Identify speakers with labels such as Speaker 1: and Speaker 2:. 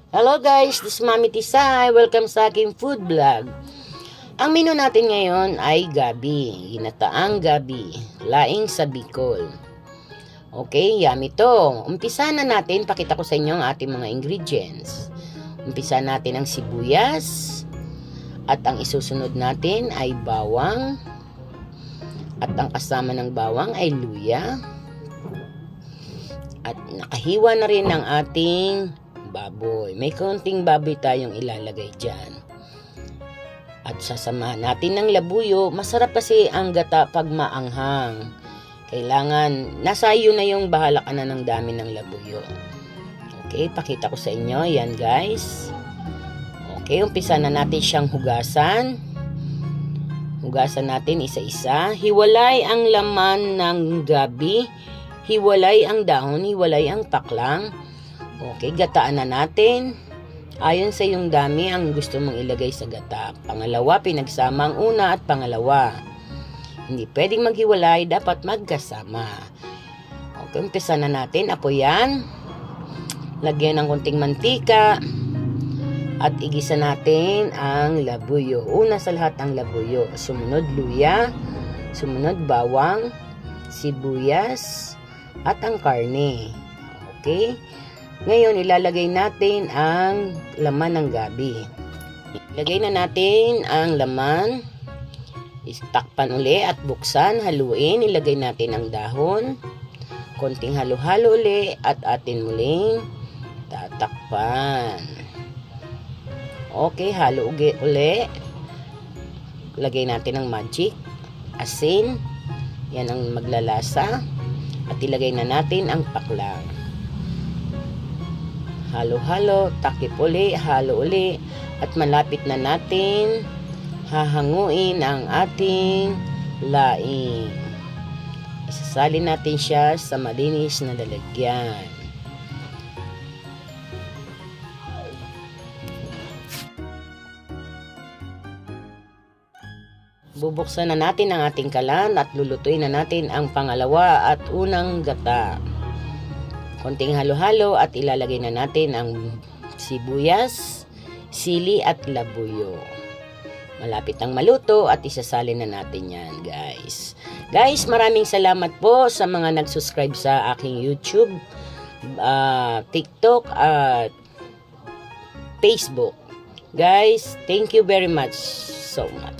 Speaker 1: Hello guys, this is Mami Tisay. Welcome sa aking food vlog. Ang menu natin ngayon ay gabi, ginataang gabi, laing sa Bicol. Okay, yummy to. Umpisa na natin, pakita ko sa inyo ang ating mga ingredients. Umpisa natin ang sibuyas, at ang isusunod natin ay bawang, at ang kasama ng bawang ay luya, at nakahiwa na rin ang ating baboy. May konting baboy tayong ilalagay dyan. At sasamahan natin ng labuyo. Masarap kasi ang gata pag maanghang. Kailangan, nasa iyo na yung bahala ka na ng dami ng labuyo. Okay, pakita ko sa inyo. Yan guys. Okay, umpisa na natin siyang hugasan. Hugasan natin isa-isa. Hiwalay ang laman ng gabi. Hiwalay ang dahon. Hiwalay ang paklang. Okay, gataan na natin. Ayon sa yung dami ang gusto mong ilagay sa gata. Pangalawa, pinagsama ang una at pangalawa. Hindi pwedeng maghiwalay, dapat magkasama. Okay, umpisa na natin. Apoyan. Lagyan ng konting mantika. At igisa natin ang labuyo. Una sa lahat ang labuyo. Sumunod luya. Sumunod bawang. Sibuyas. At ang karne. Okay. Ngayon, ilalagay natin ang laman ng gabi. Ilagay na natin ang laman. Istakpan uli at buksan, haluin. Ilagay natin ang dahon. Konting halo-halo uli at atin muling tatakpan. Okay, halo uli. Lagay natin ang magic, asin. Yan ang maglalasa. At ilagay na natin ang paklang. Halo-halo, takip uli, halo uli, at malapit na natin hahanguin ang ating laing. Isasalin natin siya sa malinis na lalagyan. Bubuksan na natin ang ating kalan at lulutuin na natin ang pangalawa at unang gata. Konting halo-halo at ilalagay na natin ang sibuyas, sili at labuyo. Malapit ang maluto at isasalin na natin yan, guys. Guys, maraming salamat po sa mga nag-subscribe sa aking YouTube, TikTok at Facebook. Guys, thank you very much so much.